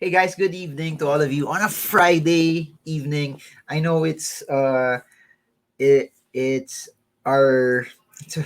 Hey guys, good evening to all of you on a Friday evening. I know it's our it's a,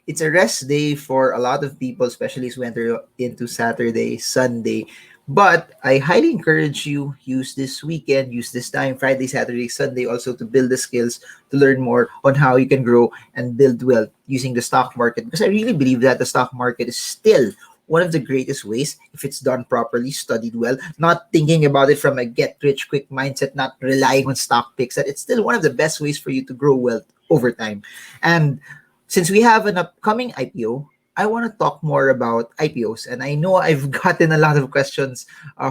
it's a rest day for a lot of people, especially as we enter into Saturday, Sunday. But I highly encourage you use this weekend, use this time, Friday, Saturday, Sunday, also to build the skills to learn more on how you can grow and build wealth using the stock market. Because I really believe that the stock market is still one of the greatest ways if it's done properly, studied well, not thinking about it from a get rich quick mindset, not relying on stock picks, that it's still one of the best ways for you to grow wealth over time. And since we have an upcoming IPO, I want to talk more about IPOs. And I know I've gotten a lot of questions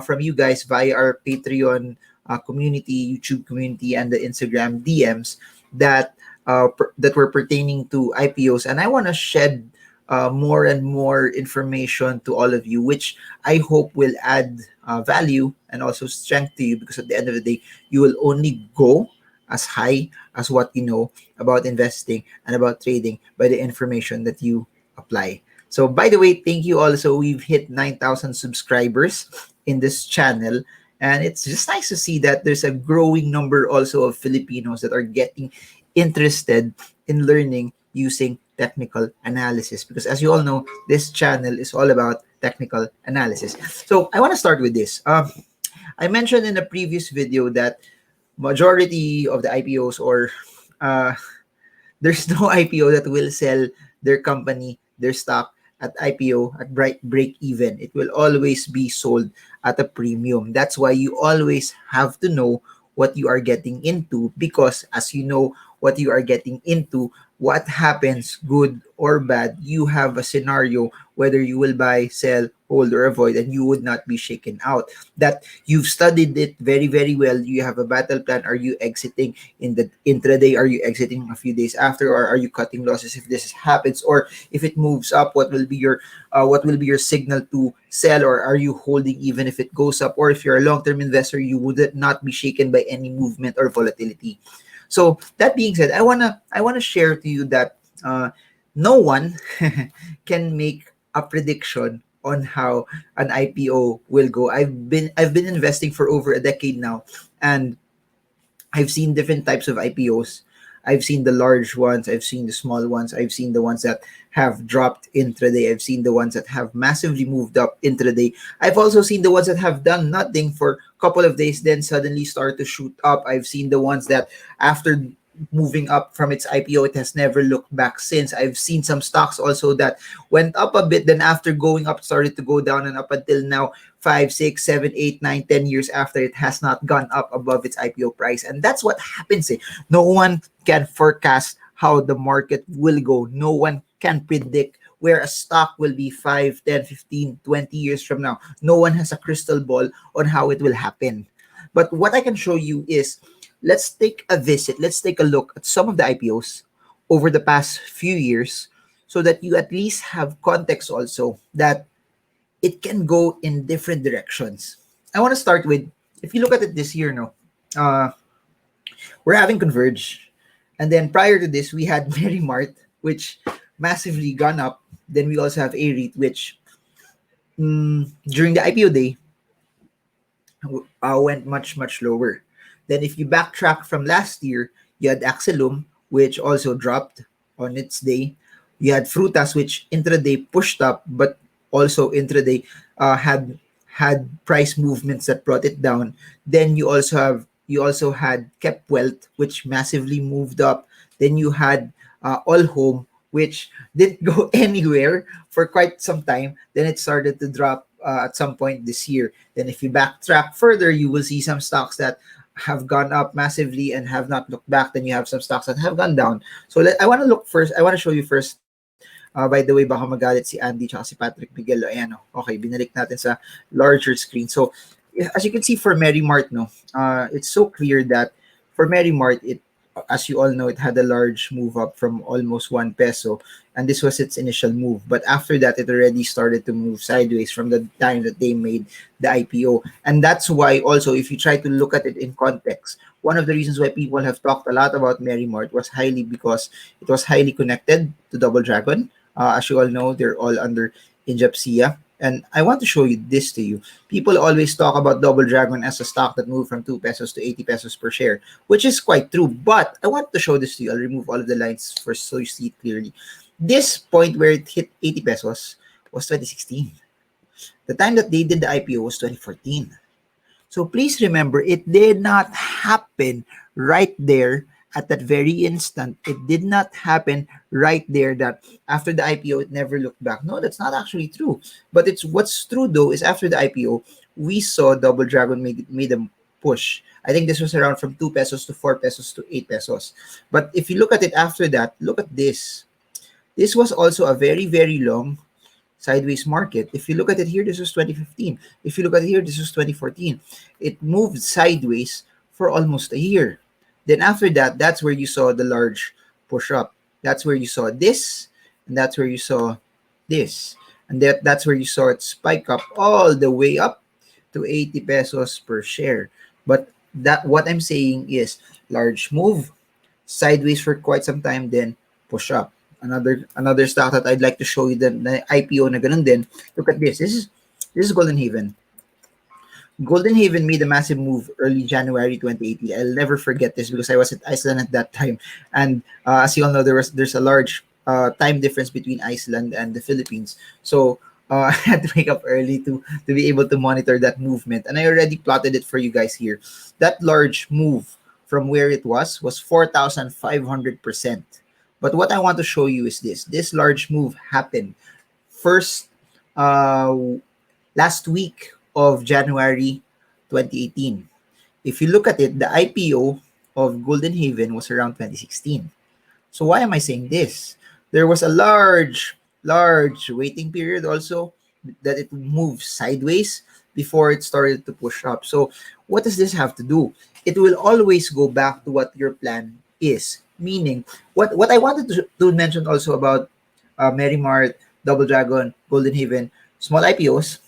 from you guys via our Patreon community, YouTube community, and the Instagram DMs that were pertaining to IPOs. And I want to shed more and more information to all of you, which I hope will add value and also strength to you, because at the end of the day, you will only go as high as what you know about investing and about trading by the information that you apply. So, by the way, thank you also. We've hit 9,000 subscribers in this channel. And it's just nice to see that there's a growing number also of Filipinos that are getting interested in learning using technical analysis. Because as you all know, this channel is all about technical analysis. So I want to start with this. I mentioned in a previous video that majority of the IPOs or uh, there's no IPO that will sell their company, their stock at IPO at break even. It will always be sold at a premium. That's why you always have to know what you are getting into, because as you know what you are getting into, what happens, good or bad, you have a scenario whether you will buy, sell, hold, or avoid, and you would not be shaken out. That you've studied it very, very well. You have a battle plan. Are you exiting in the intraday? Are you exiting a few days after? Or are you cutting losses if this happens? Or if it moves up, what will be your signal to sell? Or are you holding even if it goes up? Or if you're a long-term investor, you would not be shaken by any movement or volatility. So that being said, I wanna share to you that no one can make a prediction on how an IPO will go. I've been investing for over a decade now, and I've seen different types of IPOs. I've seen the large ones, I've seen the small ones, I've seen the ones that have dropped intraday, I've seen the ones that have massively moved up intraday. I've also seen the ones that have done nothing for a couple of days, then suddenly start to shoot up. I've seen the ones that after moving up from its IPO, it has never looked back since. I've seen some stocks also that went up a bit, then after going up, started to go down, and up until now, 5, 6, 7, 8, 9, 10 years after, it has not gone up above its IPO price. And that's what happens. No one can forecast how the market will go. No one can predict where a stock will be 5, 10, 15, 20 years from now. No one has a crystal ball on how it will happen. But what I can show you is, let's take a look at some of the IPOs over the past few years, so that you at least have context also that it can go in different directions. I want to start with, if you look at it this year, no, uh, we're having Converge, and then prior to this, we had Mary Mart, which massively gone up. Then we also have A-REIT, which during the IPO day went much, much lower. Then if you backtrack from last year, you had Axelum, which also dropped on its day. You had Frutas, which intraday pushed up, but also intraday had price movements that brought it down. Then you also had Kept Wealth, which massively moved up. Then you had All Home, which didn't go anywhere for quite some time. Then it started to drop at some point this year. Then if you backtrack further, you will see some stocks that have gone up massively and have not looked back. Then you have some stocks that have gone down. So I want to look first. I want to show you first. By the way, baka magalit si Andy tsaka si Patrick Miguel. Ayan, oh. Okay, binalik natin sa larger screen. So, as you can see for Mary Mart, no, it's so clear that for Mary Mart, as you all know, it had a large move up from almost 1 peso, and this was its initial move. But after that, it already started to move sideways from the time that they made the IPO. And that's why also, if you try to look at it in context, one of the reasons why people have talked a lot about Mary Mart was highly because it was highly connected to Double Dragon. As you all know, they're all under Injapsia. And I want to show you this to you. People always talk about Double Dragon as a stock that moved from 2 pesos to 80 pesos per share, which is quite true. But I want to show this to you. I'll remove all of the lines first so you see it clearly. This point where it hit 80 pesos was 2016. The time that they did the IPO was 2014. So please remember, it did not happen right there at that very instant. It did not happen right there that after the IPO, it never looked back. No, that's not actually true. But it's what's true though is after the IPO, we saw Double Dragon made a push. I think this was around from 2 pesos to 4 pesos to 8 pesos. But if you look at it after that, look at this. This was also a very, very long sideways market. If you look at it here, this was 2015. If you look at it here, this was 2014. It moved sideways for almost a year. Then after that, that's where you saw the large push up. That's where you saw this, and that's where you saw this. And that's where you saw it spike up all the way up to 80 pesos per share. But that what I'm saying is large move, sideways for quite some time, then push up. Another stock that I'd like to show you the IPO na ganun din. Look at this. This is Golden Haven. Golden Haven made a massive move early January 2018. I'll never forget this because I was at Iceland at that time, and as you all know, there's a large time difference between Iceland and the Philippines. So I had to wake up early to be able to monitor that movement, and I already plotted it for you guys here. That large move from where it was 4,500%. But what I want to show you is this. This large move happened first uh, last week of January 2018. If you look at it, the IPO of Golden Haven was around 2016. So why am I saying this? There was a large waiting period also that it moved sideways before it started to push up. So what does this have to do? It will always go back to what your plan is. Meaning, what I wanted to mention also about Mary Mart, Double Dragon, Golden Haven, small IPOs,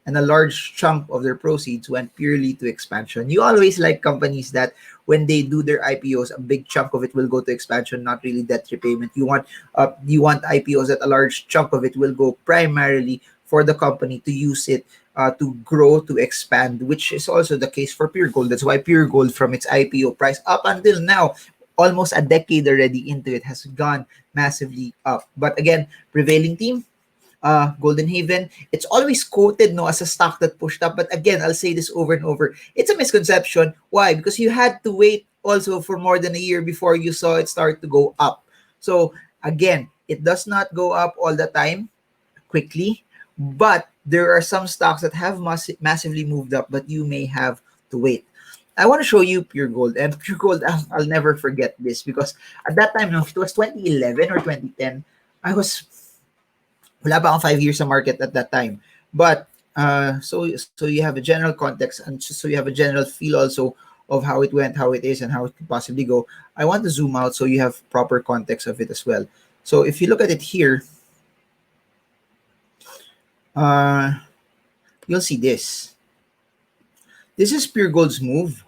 and a large chunk of their proceeds went purely to expansion. You always like companies that when they do their IPOs, a big chunk of it will go to expansion, not really debt repayment. You want IPOs that a large chunk of it will go primarily for the company to use it to grow, to expand, which is also the case for Pure Gold. That's why Pure Gold, from its IPO price up until now, almost a decade already into it, has gone massively up. But again, prevailing team, Golden Haven, it's always quoted no as a stock that pushed up. But again, I'll say this over and over. It's a misconception. Why? Because you had to wait also for more than a year before you saw it start to go up. So again, it does not go up all the time quickly, but there are some stocks that have massively moved up, but you may have to wait. I want to show you Pure Gold. And Pure Gold, I'll never forget this because at that time, no, it was 2011 or 2010, I was, wala pa akong 5 years sa market at that time. But, so you have a general context and so you have a general feel also of how it went, how it is, and how it could possibly go. I want to zoom out so you have proper context of it as well. So if you look at it here, you'll see this. This is Pure Gold's move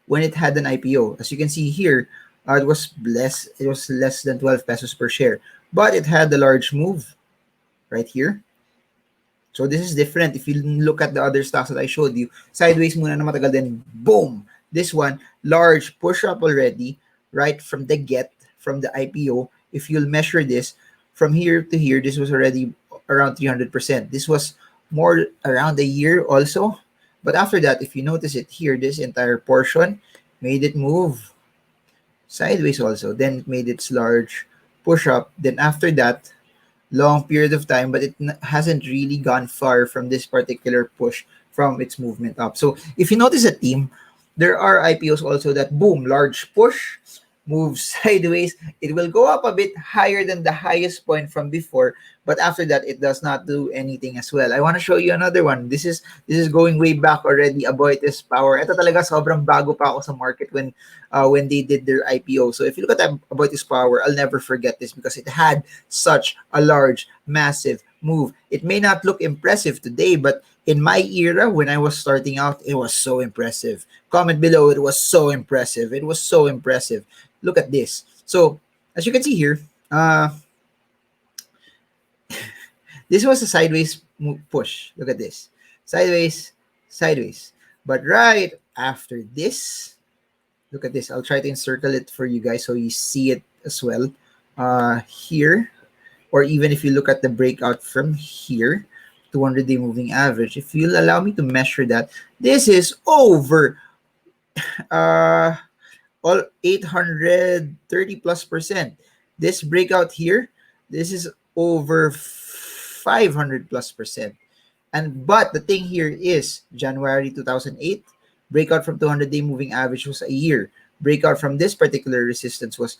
when it had an IPO. As you can see here, it was less than 12 pesos per share, but it had a large move right here. So this is different. If you look at the other stocks that I showed you, sideways muna na matagal, then boom. This one, large push up already, right from the from the IPO. If you'll measure this from here to here, this was already around 300%. This was more around a year also. But after that, if you notice it here, this entire portion made it move sideways also. Then it made its large push up. Then after that, long period of time, but it hasn't really gone far from this particular push from its movement up. So if you notice a theme, there are IPOs also that boom, large push, move sideways. It will go up a bit higher than the highest point from before, but after that, it does not do anything as well. I want to show you another one. This is going way back already. Aboitiz Power. Ito talaga sobrang bago pa ako sa market when they did their IPO. So if you look at Aboitiz Power, I'll never forget this because it had such a large, massive move. It may not look impressive today, but in my era, when I was starting out, it was so impressive. Comment below, it was so impressive. It was so impressive. Look at this. So, as you can see here, This was a sideways push. Look at this. Sideways, sideways. But right after this, look at this. I'll try to encircle it for you guys so you see it as well. Here, or even if you look at the breakout from here, 200-day moving average, if you'll allow me to measure that, this is over uh, all 830+%. This breakout here, this is over 500+%. And but the thing here is January 2008, breakout from 200-day moving average was a year. Breakout from this particular resistance was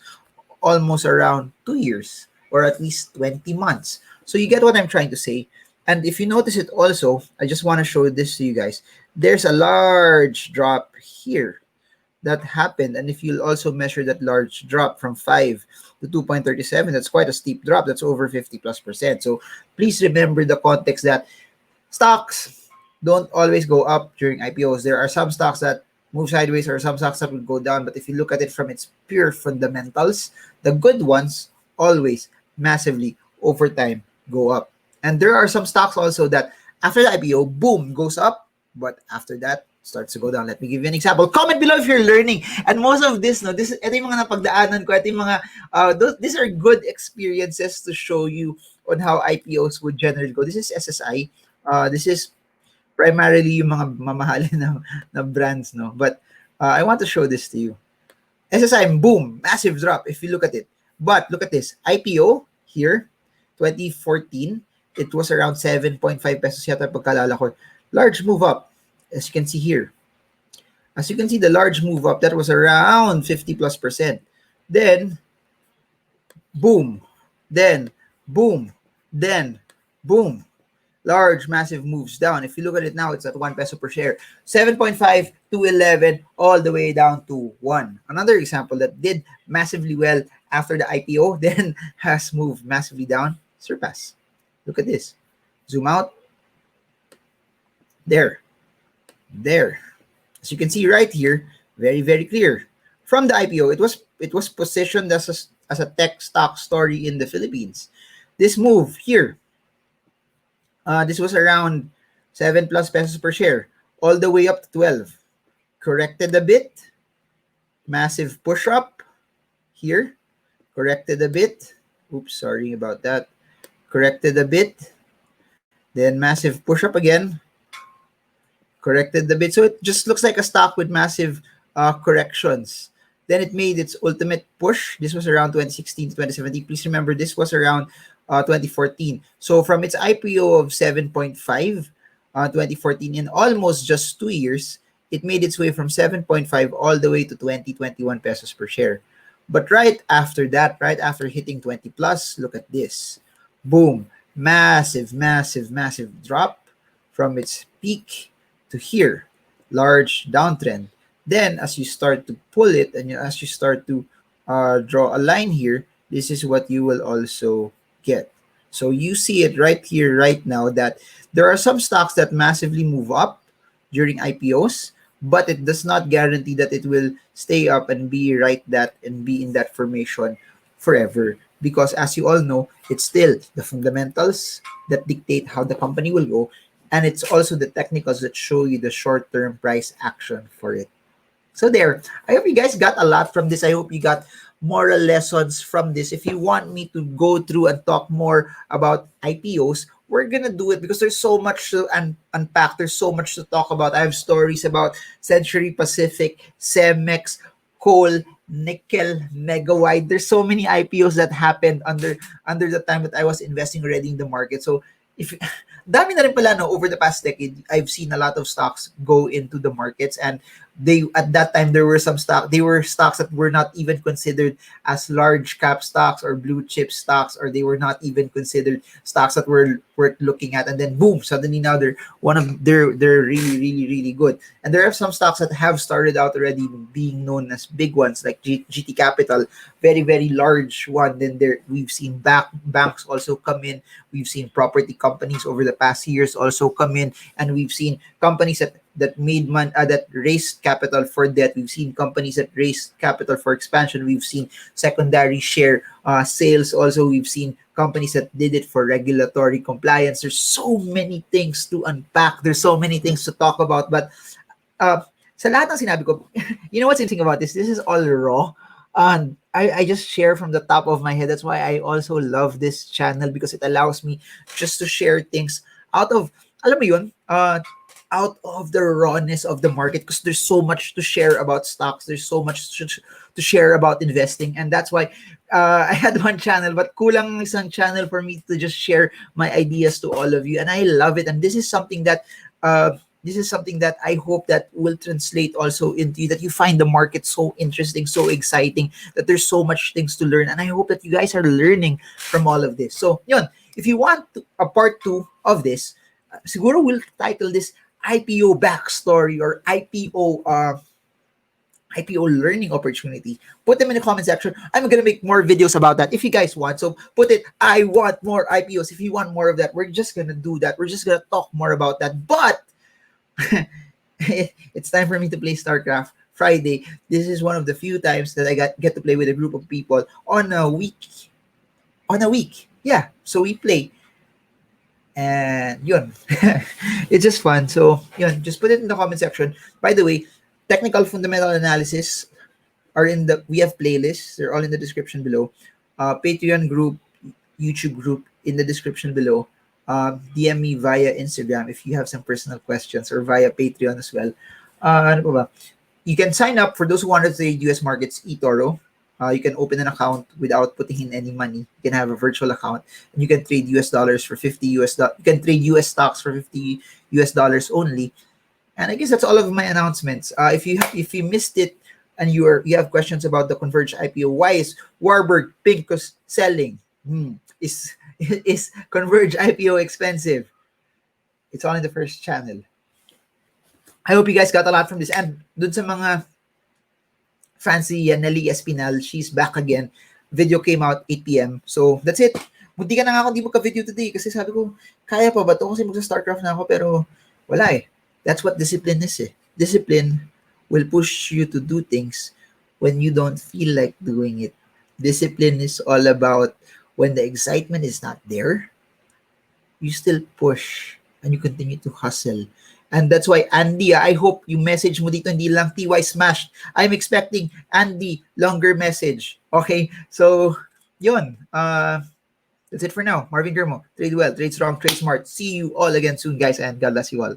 almost around 2 years, or at least 20 months. So you get what I'm trying to say. And if you notice it also, I just want to show this to you guys. There's a large drop here that happened. And if you'll also measure that large drop from 5 to 2.37, that's quite a steep drop. That's over 50+%. So please remember the context that stocks don't always go up during IPOs. There are some stocks that move sideways or some stocks that will go down. But if you look at it from its pure fundamentals, the good ones always massively over time go up. And there are some stocks also that after the IPO, boom, goes up. But after that, starts to go down. Let me give you an example. Comment below if you're learning. And most of this, no, ito yung mga napagdaanan ko, ito yung mga, these are good experiences to show you on how IPOs would generally go. This is SSI. This is primarily yung mga mamahalin na brands, no? But I want to show this to you. SSI, boom, massive drop if you look at it. But look at this. IPO here, 2014, it was around 7.5 pesos yata pagkalala ko. Large move up, as you can see here. As you can see, the large move up, that was around 50+%. Then, boom. Then, boom. Then, boom. Large, massive moves down. If you look at it now, it's at 1 peso per share. 7.5 to 11, all the way down to 1. Another example that did massively well after the IPO, then has moved massively down, Surpass. Look at this. Zoom out. There. As you can see right here, very, very clear. From the IPO, it was positioned as a tech stock story in the Philippines. This move here, this was around 7+ pesos per share, all the way up to 12. Corrected a bit. Massive push up here. Corrected a bit. Oops, sorry about that. Corrected a bit. Then massive push up again. Corrected a bit. So it just looks like a stock with massive corrections. Then it made its ultimate push. This was around 2016 to 2017. Please remember, this was around 2014. So from its IPO of 7.5, 2014, in almost just 2 years, it made its way from 7.5 all the way to 21 pesos per share. But right after that, right after hitting 20 plus, look at this. Boom. Massive drop from its peak to here. Large downtrend. Then as you start to pull it and as you start to draw a line here, this is what you will also get. So you see it right here, right now, that there are some stocks that massively move up during IPOs, but it does not guarantee that it will stay up and be be in that formation forever. Because as you all know, it's still the fundamentals that dictate how the company will go, and it's also the technicals that show you the short-term price action for it. So there, I hope you guys got a lot from this. I hope you got moral lessons from this. If you want me to go through and talk more about IPOs, we're gonna do it because there's so much to unpack. There's so much to talk about. I have stories about Century Pacific, Cemex, coal, nickel, Megawide. There's so many IPOs that happened under the time that I was investing already in the market. So if dami na rin pala, no, over the past decade, I've seen a lot of stocks go into the markets, and they at that time there were stocks that were not even considered as large cap stocks or blue chip stocks, or they were not even considered stocks that were worth looking at, and then boom, suddenly now they're really good. And there are some stocks that have started out already being known as big ones, like GT Capital, very large one. Then we've seen banks also come in, we've seen property companies over the past years also come in, and we've seen companies that made money, that raised capital for debt. We've seen companies that raised capital for expansion. We've seen secondary share sales also. We've seen companies that did it for regulatory compliance. There's so many things to unpack. There's so many things to talk about. But sa lahat ng sinabi ko, you know what's interesting about this? This is all raw. And I just share from the top of my head. That's why I also love this channel, because it allows me just to share things out of, alam mo yun, out of the rawness of the market, because there's so much to share about stocks. There's so much to share about investing. And that's why I had one channel, but kulang isang channel for me to just share my ideas to all of you. And I love it. And this is something that I hope that will translate also into you, that you find the market so interesting, so exciting, that there's so much things to learn. And I hope that you guys are learning from all of this. So, yun, if you want a part 2 of this, siguro we'll title this IPO backstory, or IPO learning opportunity. Put them in the comment section. I'm going to make more videos about that if you guys want. So put it, I want more IPOs. If you want more of that, we're just going to do that. We're just going to talk more about that. But it's time for me to play StarCraft Friday. This is one of the few times that I get to play with a group of people on a week. Yeah, so we play. And yun. It's just fun. So yun, just put it in the comment section. By the way, technical fundamental analysis we have playlists. They're all in the description below. Patreon group, YouTube group in the description below. DM me via Instagram if you have some personal questions, or via Patreon as well. Ano pa ba? You can sign up for those who want to trade US markets, eToro. You can open an account without putting in any money. You can have a virtual account, and you can trade US dollars for $50 US. You can trade US stocks for $50 US dollars only. And I guess that's all of my announcements. If you missed it and you have questions about the Converge IPO, why is Warburg Pincus selling? Is Converge IPO expensive? It's all in the first channel. I hope you guys got a lot from this. And dun sa mga fancy Nelly Espinal, she's back again. Video came out 8 p.m. So that's it. Munti ka na nga ako di magka-video today, kasi sabi ko, kaya pa ba ito? Kasi magsa-StarCraft na ako, pero wala eh. That's what discipline is eh. Discipline will push you to do things when you don't feel like doing it. Discipline is all about when the excitement is not there, you still push and you continue to hustle. And that's why, Andy, I hope you message mo dito, hindi lang TY smashed. I'm expecting Andy longer message. Okay? So, yun. That's it for now. Marvin Germo. Trade well, trade strong, trade smart. See you all again soon, guys, and God bless you all.